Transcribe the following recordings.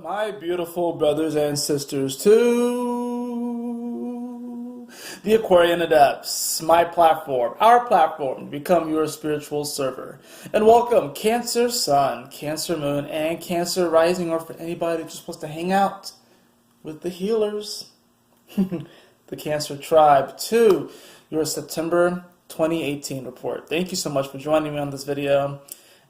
my beautiful brothers and sisters, to the Aquarian Adepts, my platform, our platform, to become your spiritual server. And welcome, Cancer Sun, Cancer Moon, and Cancer Rising, or for anybody just wants to hang out with the healers, the Cancer Tribe, to your September 2018 report. Thank you so much for joining me on this video.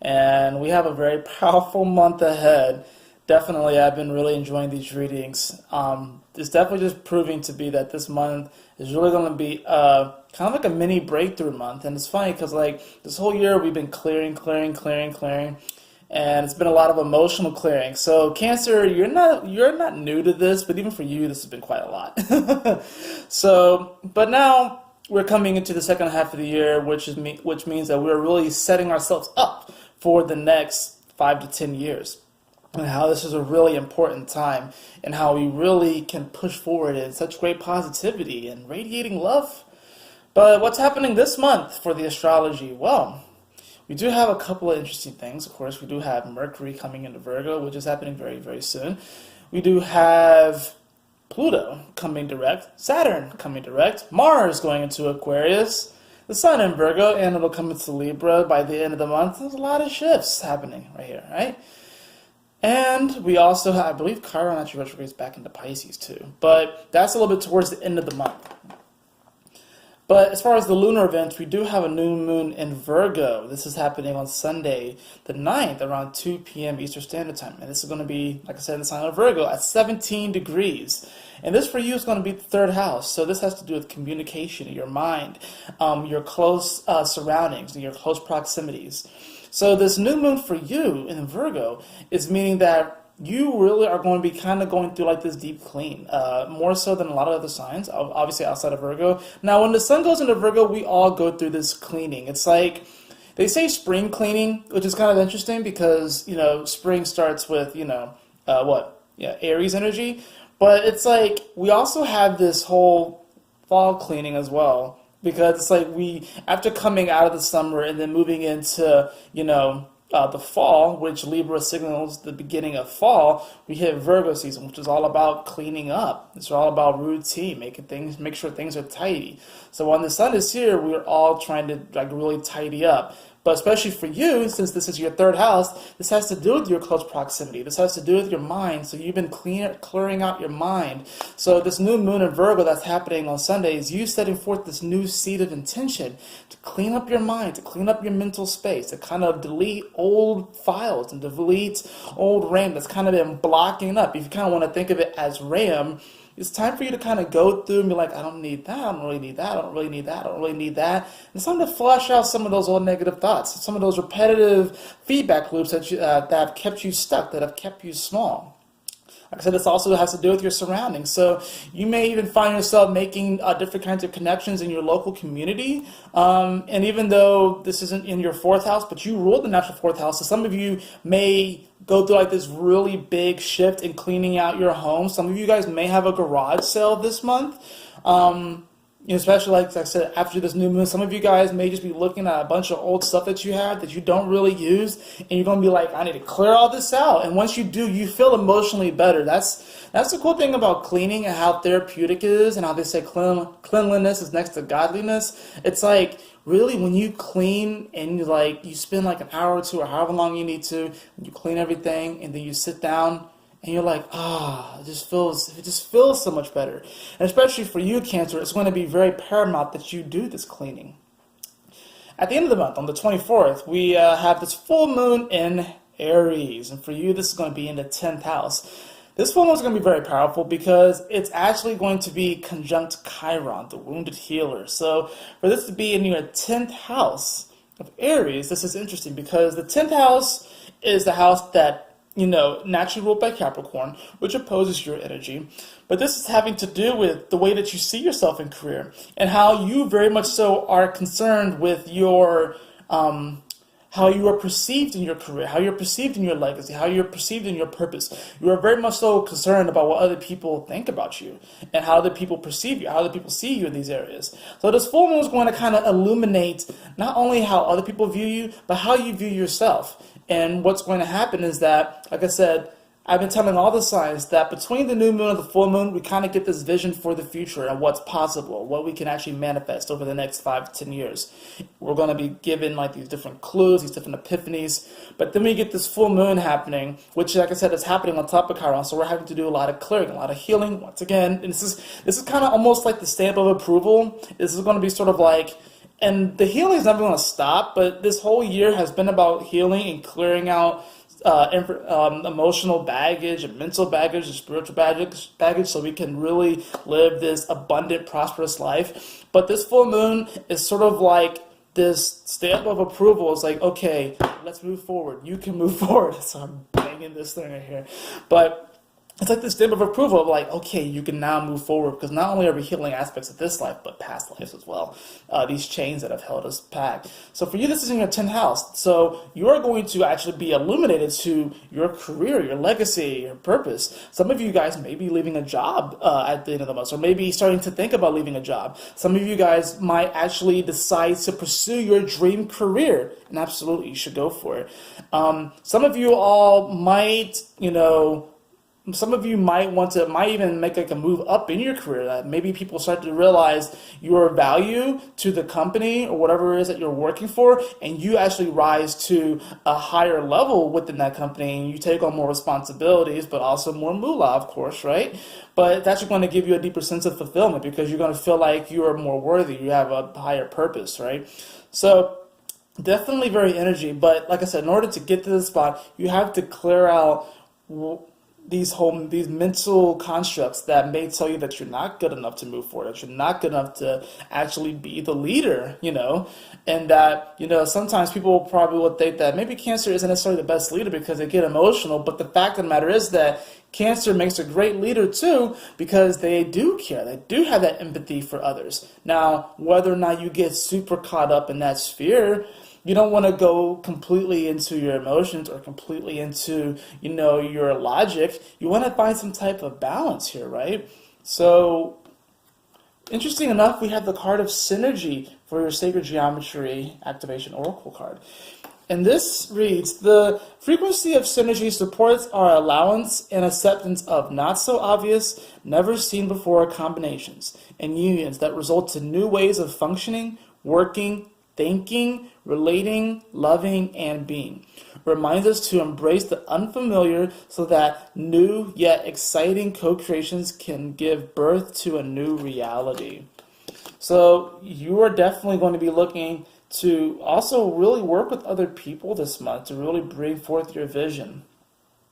And we have a very powerful month ahead. Definitely, I've been really enjoying these readings. It's definitely just proving to be that this month is really going to be kind of like a mini breakthrough month. And it's funny because like this whole year we've been clearing, and it's been a lot of emotional clearing. So Cancer, you're not new to this, but even for you, this has been quite a lot. But now we're coming into the second half of the year, which means that we're really setting ourselves up for the next 5 to 10 years, and how this is a really important time, and how we really can push forward in such great positivity and radiating love. But what's happening this month for the astrology? Well, we do have a couple of interesting things. Of course, we do have Mercury coming into Virgo, which is happening very, very soon. We do have Pluto coming direct, Saturn coming direct, Mars going into Aquarius, the Sun in Virgo, and it'll come into Libra by the end of the month. There's a lot of shifts happening right here, right? And we also have, I believe Chiron actually retrogrades back into Pisces too, but that's a little bit towards the end of the month. But as far as the lunar events, we do have a new moon in Virgo. This is happening on Sunday, the 9th, around 2 p.m. Eastern Standard Time. And this is going to be, like I said, in the sign of Virgo at 17 degrees. And this for you is going to be the third house. So this has to do with communication, your mind, your close surroundings, and your close proximities. So this new moon for you in Virgo is meaning that you really are going to be kind of going through like this deep clean, more so than a lot of other signs, obviously outside of Virgo. Now, when the sun goes into Virgo, we all go through this cleaning. It's like, they say spring cleaning, which is kind of interesting because, you know, spring starts with, Aries energy. But it's like, we also have this whole fall cleaning as well, because it's like after coming out of the summer and then moving into, the fall, which Libra signals the beginning of fall, we hit Virgo season, which is all about cleaning up. It's all about routine, make sure things are tidy. So when the sun is here, we're all trying to like really tidy up. But especially for you, since this is your third house, this has to do with your close proximity. This has to do with your mind. So you've been clearing out your mind. So this new moon in Virgo that's happening on Sunday is you setting forth this new seed of intention to clean up your mind, to clean up your mental space, to kind of delete old files and delete old RAM that's kind of been blocking up. If you kind of want to think of it as RAM, it's time for you to kind of go through and be like, I don't need that, I don't really need that, I don't really need that, I don't really need that. And it's time to flush out some of those old negative thoughts, some of those repetitive feedback loops that have kept you stuck, that have kept you small. Like I said, this also has to do with your surroundings. So you may even find yourself making different kinds of connections in your local community. And even though this isn't in your fourth house, but you rule the natural fourth house, so some of you may go through like this really big shift in cleaning out your home. Some of you guys may have a garage sale this month. Especially like I said, after this new moon, some of you guys may just be looking at a bunch of old stuff that you have that you don't really use, and you're going to be like, I need to clear all this out. And once you do, you feel emotionally better. That's the cool thing about cleaning and how therapeutic it is, and how they say cleanliness is next to godliness. It's like, really, when you clean and you spend like an hour or two or however long you need to, you clean everything, and then you sit down, and you're like, it just feels so much better. And especially for you, Cancer, it's going to be very paramount that you do this cleaning. At the end of the month, on the 24th, we have this full moon in Aries. And for you, this is going to be in the 10th house. This full moon is going to be very powerful because it's actually going to be conjunct Chiron, the wounded healer. So for this to be in your 10th house of Aries, this is interesting because the 10th house is the house that naturally ruled by Capricorn, which opposes your energy. But this is having to do with the way that you see yourself in career and how you very much so are concerned with your, how you are perceived in your career, how you're perceived in your legacy, how you're perceived in your purpose. You are very much so concerned about what other people think about you and how other people perceive you, how other people see you in these areas. So this full moon is going to kind of illuminate not only how other people view you, but how you view yourself. And what's going to happen is that, like I said, I've been telling all the signs that between the new moon and the full moon, we kind of get this vision for the future and what's possible, what we can actually manifest over the next 5 to 10 years. We're going to be given like these different clues, these different epiphanies. But then we get this full moon happening, which, like I said, is happening on top of Chiron. So we're having to do a lot of clearing, a lot of healing. Once again, and this is kind of almost like the stamp of approval. This is going to be sort of like, and the healing is never going to stop, but this whole year has been about healing and clearing out emotional baggage and mental baggage and spiritual baggage so we can really live this abundant, prosperous life. But this full moon is sort of like this stamp of approval. It's like, okay, let's move forward. You can move forward. So I'm banging this thing right here. But it's like this stamp of approval of like, okay, you can now move forward, because not only are we healing aspects of this life, but past lives as well. These chains that have held us back. So for you, this is in your 10th house. So you're going to actually be illuminated to your career, your legacy, your purpose. Some of you guys may be leaving a job at the end of the month, or maybe starting to think about leaving a job. Some of you guys might actually decide to pursue your dream career, and absolutely, you should go for it. Some of you all might, some of you might even make like a move up in your career. That maybe people start to realize your value to the company or whatever it is that you're working for, and you actually rise to a higher level within that company, and you take on more responsibilities, but also more moolah, of course, right? But that's going to give you a deeper sense of fulfillment, because you're going to feel like you are more worthy. You have a higher purpose, right? So definitely very energy. But like I said, in order to get to this spot, you have to clear out these mental constructs that may tell you that you're not good enough to move forward, that you're not good enough to actually be the leader, and that, sometimes people probably will think that maybe Cancer isn't necessarily the best leader because they get emotional, but the fact of the matter is that Cancer makes a great leader too, because they do care, they do have that empathy for others. Now, whether or not you get super caught up in that sphere, you don't want to go completely into your emotions or completely into, your logic. You want to find some type of balance here, right? So, interesting enough, we have the card of Synergy for your Sacred Geometry Activation Oracle card. And this reads, the frequency of synergy supports our allowance and acceptance of not so obvious, never seen before combinations and unions that result in new ways of functioning, working, thinking, relating, loving, and being. Reminds us to embrace the unfamiliar so that new yet exciting co-creations can give birth to a new reality. So you are definitely going to be looking to also really work with other people this month to really bring forth your vision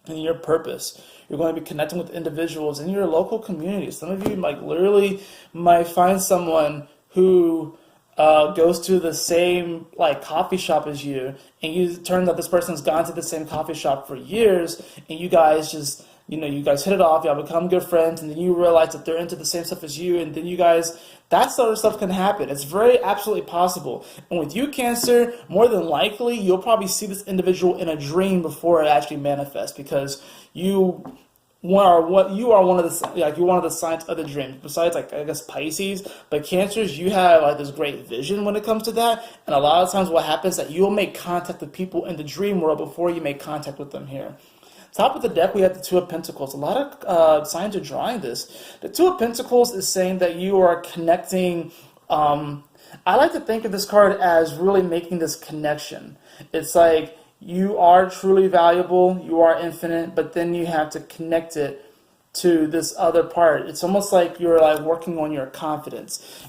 and your purpose. You're going to be connecting with individuals in your local community. Some of you literally might find someone who goes to the same coffee shop as you, and it turns out this person's gone to the same coffee shop for years, and you guys just, you guys hit it off, y'all become good friends, and then you realize that they're into the same stuff as you, and then you guys, that sort of stuff can happen. It's very absolutely possible. And with you, Cancer, more than likely, you'll probably see this individual in a dream before it actually manifests, because you are one of the signs of the dream. Besides, I guess Pisces, but Cancers, you have this great vision when it comes to that. And a lot of times, what happens is that you'll make contact with people in the dream world before you make contact with them here. Top of the deck, we have the Two of Pentacles. A lot of signs are drawing this. The Two of Pentacles is saying that you are connecting. I like to think of this card as really making this connection. It's like, you are truly valuable, you are infinite, but then you have to connect it to this other part. It's almost like you're working on your confidence.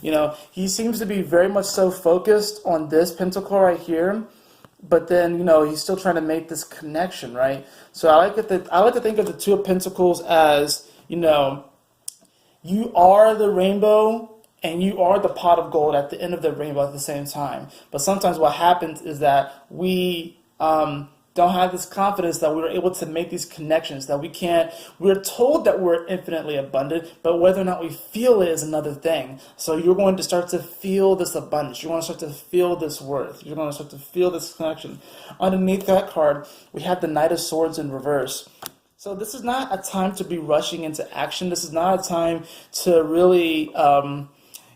He seems to be very much so focused on this pentacle right here, but then, he's still trying to make this connection, right? So I like to think of the Two of Pentacles as, you are the rainbow, and you are the pot of gold at the end of the rainbow at the same time. But sometimes what happens is that we don't have this confidence that we're able to make these connections, that we're told that we're infinitely abundant, but whether or not we feel it is another thing. So you're going to start to feel this abundance. You're going to start to feel this worth. You're going to start to feel this connection. Underneath that card, we have the Knight of Swords in reverse. So this is not a time to be rushing into action. This is not a time to really,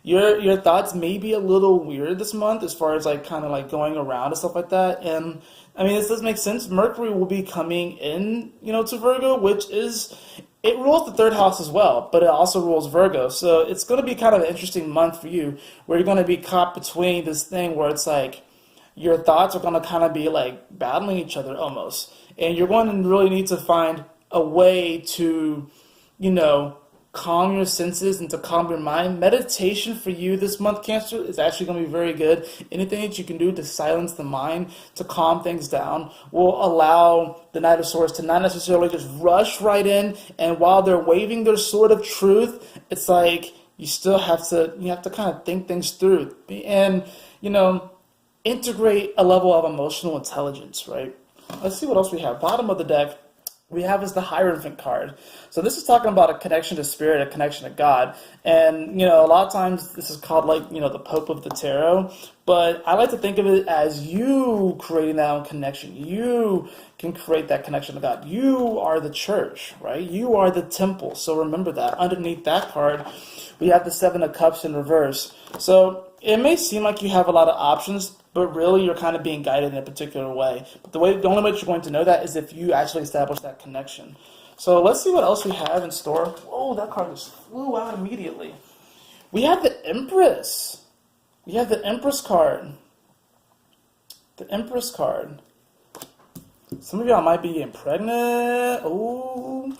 your thoughts may be a little weird this month as far as like kind of like going around and stuff like that. And I mean, this does make sense. Mercury will be coming in, to Virgo, which is, it rules the third house as well, but it also rules Virgo. So it's going to be kind of an interesting month for you, where you're going to be caught between this thing where it's like your thoughts are going to kind of be like battling each other almost. And you're going to really need to find a way to, calm your senses and to calm your mind. Meditation for you this month, Cancer, is actually going to be very good. Anything that you can do to silence the mind, to calm things down, will allow the Knight of Swords to not necessarily just rush right in. And while they're waving their sword of truth, it's like you have to kind of think things through and, integrate a level of emotional intelligence, right? Let's see what else we have. Bottom of the deck, we have is the Hierophant card. So this is talking about a connection to spirit, a connection to God. And, a lot of times this is called like, the Pope of the Tarot. But I like to think of it as you creating that own connection. You can create that connection to God. You are the church, right? You are the temple. So remember that. Underneath that card, we have the Seven of Cups in reverse. So it may seem like you have a lot of options, but really you're kind of being guided in a particular way. But the only way you're going to know that is if you actually establish that connection. So let's see what else we have in store. Whoa, that card just flew out immediately. We have the Empress. We have the Empress card. The Empress card. Some of y'all might be getting pregnant. Ooh.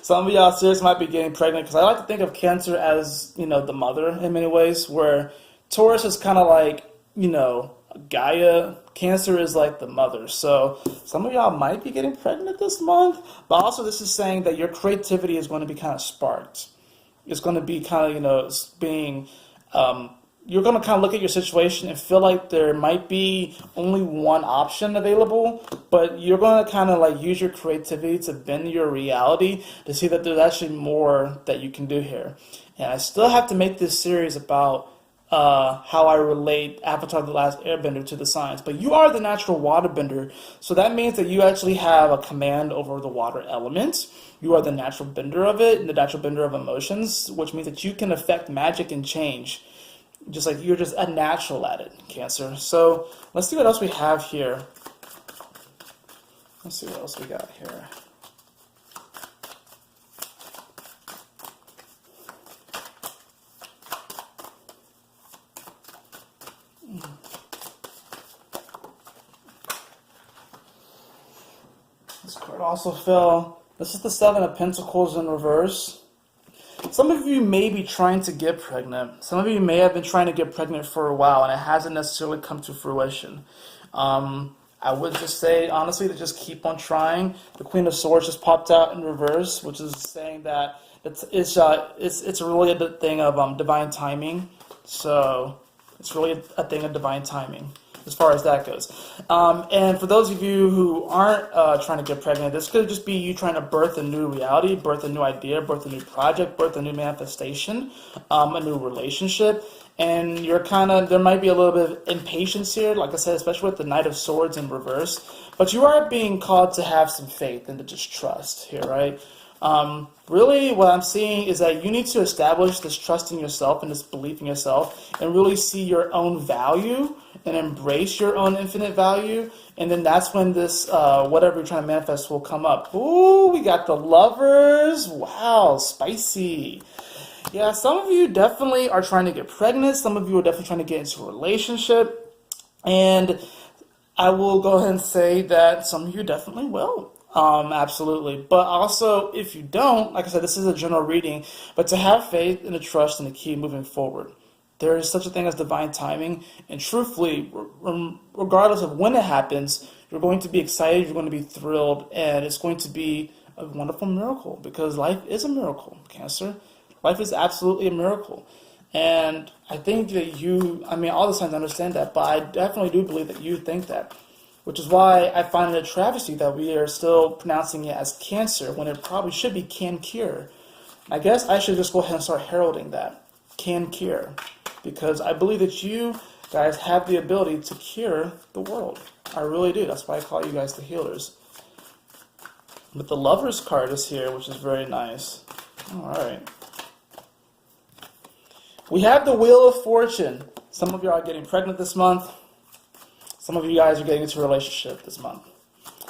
Some of y'all seriously might be getting pregnant, because I like to think of Cancer as, the mother in many ways, where Taurus is kind of like, Gaia. Cancer is like the mother. So some of y'all might be getting pregnant this month, but also this is saying that your creativity is going to be kind of sparked. It's going to be kind of, you're going to kind of look at your situation and feel like there might be only one option available, but you're going to kind of like use your creativity to bend your reality to see that there's actually more that you can do here. And I still have to make this series about how I relate Avatar: The Last Airbender to the signs. But you are the natural waterbender, so that means that you actually have a command over the water element. You are the natural bender of it, and the natural bender of emotions, which means that you can affect magic and change. Just like you're just a natural at it, Cancer. So let's see what else we have here. Let's see what else we got here. This card also fell. This is the Seven of Pentacles in reverse. Some of you may be trying to get pregnant. Some of you may have been trying to get pregnant for a while, and it hasn't necessarily come to fruition. I would just say, honestly, to just keep on trying. The Queen of Swords just popped out in reverse, which is saying that it's really a thing of divine timing. So it's really a thing of divine timing as far as that goes. And for those of you who aren't trying to get pregnant, this could just be you trying to birth a new reality, birth a new idea, birth a new project, birth a new manifestation, a new relationship. And you're there might be a little bit of impatience here, like I said, especially with the Knight of Swords in reverse. But you are being called to have some faith and to just trust here, right? Really, what I'm seeing is that you need to establish this trust in yourself and this belief in yourself and really see your own value and embrace your own infinite value. And then that's when this, whatever you're trying to manifest will come up. Ooh, we got the Lovers. Wow, spicy. Yeah, some of you definitely are trying to get pregnant. Some of you are definitely trying to get into a relationship. And I will go ahead and say that some of you definitely will. Absolutely. But also, if you don't, like I said, this is a general reading, but to have faith and to trust in the key moving forward. There is such a thing as divine timing, and truthfully, regardless of when it happens, you're going to be excited, you're going to be thrilled, and it's going to be a wonderful miracle, because life is a miracle, Cancer. Life is absolutely a miracle. And I think that all the signs understand that, but I definitely do believe that you think that. Which is why I find it a travesty that we are still pronouncing it as Cancer when it probably should be can cure. I guess I should just go ahead and start heralding that. Can cure. Because I believe that you guys have the ability to cure the world. I really do. That's why I call you guys the healers. But the Lovers card is here, which is very nice. Alright. We have the Wheel of Fortune. Some of you are getting pregnant this month. Some of you guys are getting into a relationship this month.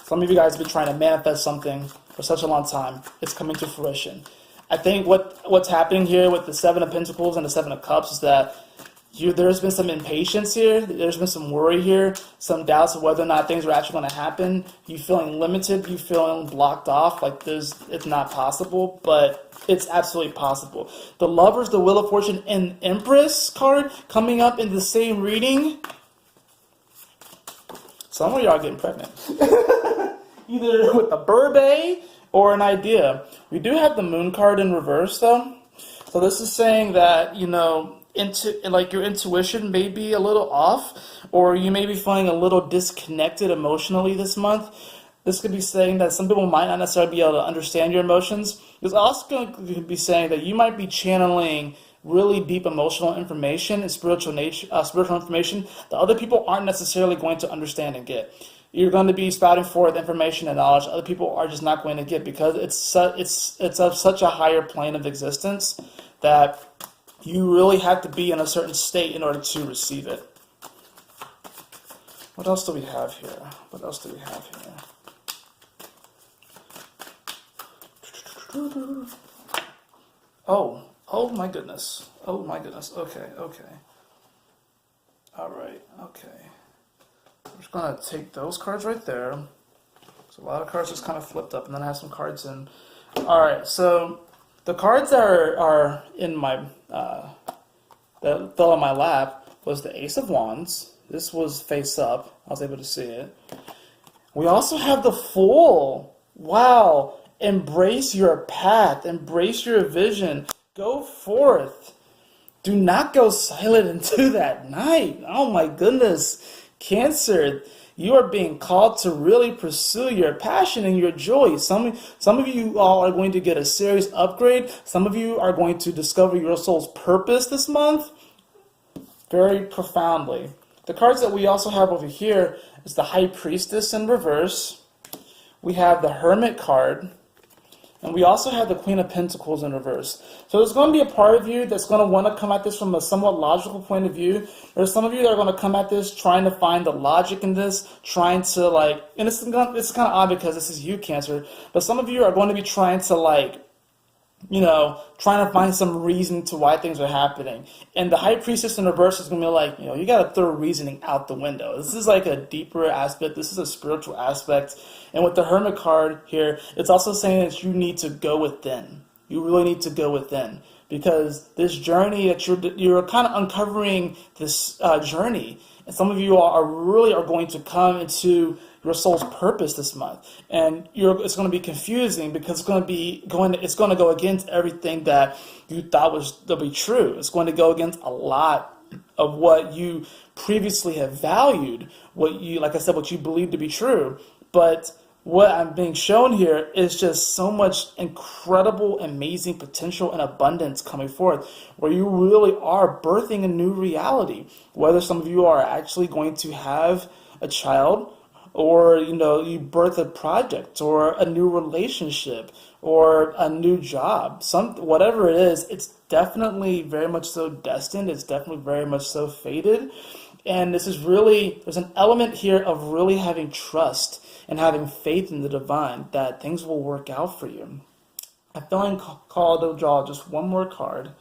Some of you guys have been trying to manifest something for such a long time. It's coming to fruition. I think what's happening here with the Seven of Pentacles and the Seven of Cups is that there's been some impatience here. There's been some worry here, some doubts of whether or not things are actually going to happen. You feeling limited, you feeling blocked off, like it's not possible, but it's absolutely possible. The Lovers, the Wheel of Fortune, and Empress card coming up in the same reading. Some of y'all are getting pregnant. Either with a Burbay or an idea. We do have the Moon card in reverse, though. So this is saying that, your intuition may be a little off, or you may be feeling a little disconnected emotionally this month. This could be saying that some people might not necessarily be able to understand your emotions. It's also going to be saying that you might be channeling really deep emotional information and spiritual information that other people aren't necessarily going to understand and get. You're going to be spouting forth information and knowledge other people are just not going to get, because it's of such a higher plane of existence that you really have to be in a certain state in order to receive it. What else do we have here? Oh my goodness. Okay. All right. Okay. I'm just going to take those cards right there. So a lot of cards just kind of flipped up, and then I have some cards in. All right, so the cards that are in my, that fell on my lap was the Ace of Wands. This was face up. I was able to see it. We also have the Fool. Wow. Embrace your path. Embrace your vision. Go forth. Do not go silent into that night. Oh my goodness. Cancer, you are being called to really pursue your passion and your joy. Some of you all are going to get a serious upgrade. Some of you are going to discover your soul's purpose this month very profoundly. The cards that we also have over here is the High Priestess in reverse. We have the Hermit card. And we also have the Queen of Pentacles in reverse. So there's going to be a part of you that's going to want to come at this from a somewhat logical point of view. There's some of you that are going to come at this trying to find the logic in this, trying to and it's kind of odd because this is you, Cancer, but some of you are going to be trying to trying to find some reason to why things are happening. And the High Priestess in reverse is going to be you got to throw reasoning out the window. This is like a deeper aspect. This is a spiritual aspect. And with the Hermit card here, it's also saying that you need to go within. You really need to go within, because this journey that you're kind of uncovering this journey. And some of you are going to come into your soul's purpose this month, and it's going to be confusing because it's going to go against everything that you thought was to be true. It's going to go against a lot of what you previously have valued, what you believe to be true. But what I'm being shown here is just so much incredible, amazing potential and abundance coming forth, where you really are birthing a new reality. Whether some of you are actually going to have a child, or you birth a project or a new relationship or a new job, whatever it is, it's definitely very much so destined. It's definitely very much so fated. And there's an element here of really having trust and having faith in the divine that things will work out for you. I'm feeling called to draw just one more card.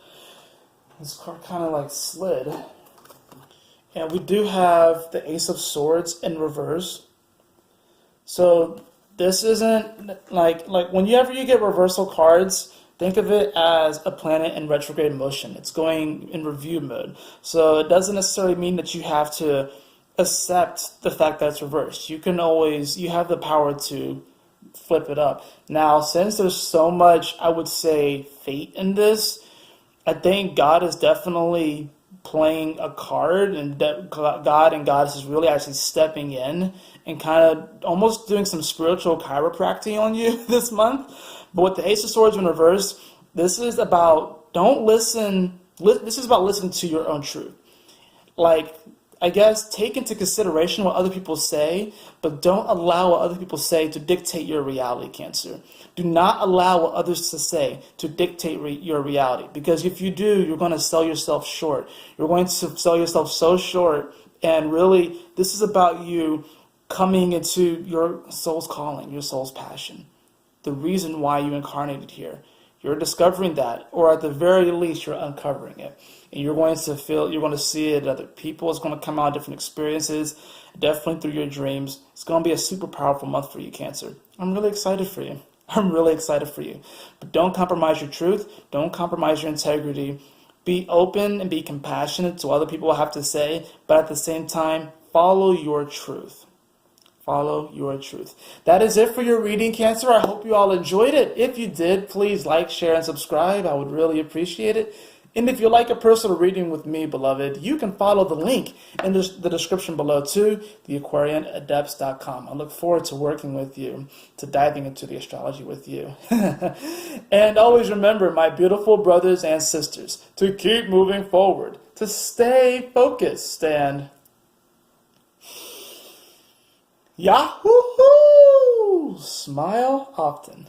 This card kind of slid. And we do have the Ace of Swords in reverse. So this isn't whenever you get reversal cards, think of it as a planet in retrograde motion. It's going in review mode. So it doesn't necessarily mean that you have to accept the fact that it's reversed. You have the power to flip it up. Now, since there's so much, I would say, fate in this, I think God is definitely playing a card, and God and Goddess is really actually stepping in and kind of almost doing some spiritual chiropractic on you this month. But with the Ace of Swords in reverse, this is about listening to your own truth. I guess, take into consideration what other people say, but don't allow what other people say to dictate your reality, Cancer. Do not allow what others to say to dictate your reality, because if you do, you're going to sell yourself short. You're going to sell yourself so short, and really, this is about you coming into your soul's calling, your soul's passion, the reason why you incarnated here. You're discovering that, or at the very least, you're uncovering it. And you're going to see it in other people. It's going to come out in different experiences, definitely through your dreams. It's going to be a super powerful month for you, Cancer. I'm really excited for you. I'm really excited for you. But don't compromise your truth. Don't compromise your integrity. Be open and be compassionate to what other people have to say, but at the same time, follow your truth. Follow your truth. That is it for your reading, Cancer. I hope you all enjoyed it. If you did, please like, share, and subscribe. I would really appreciate it. And if you like a personal reading with me, beloved, you can follow the link in the description below to theaquarianadepts.com. I look forward to working with you, to diving into the astrology with you. And always remember, my beautiful brothers and sisters, to keep moving forward, to stay focused, and Yahoo! Smile often.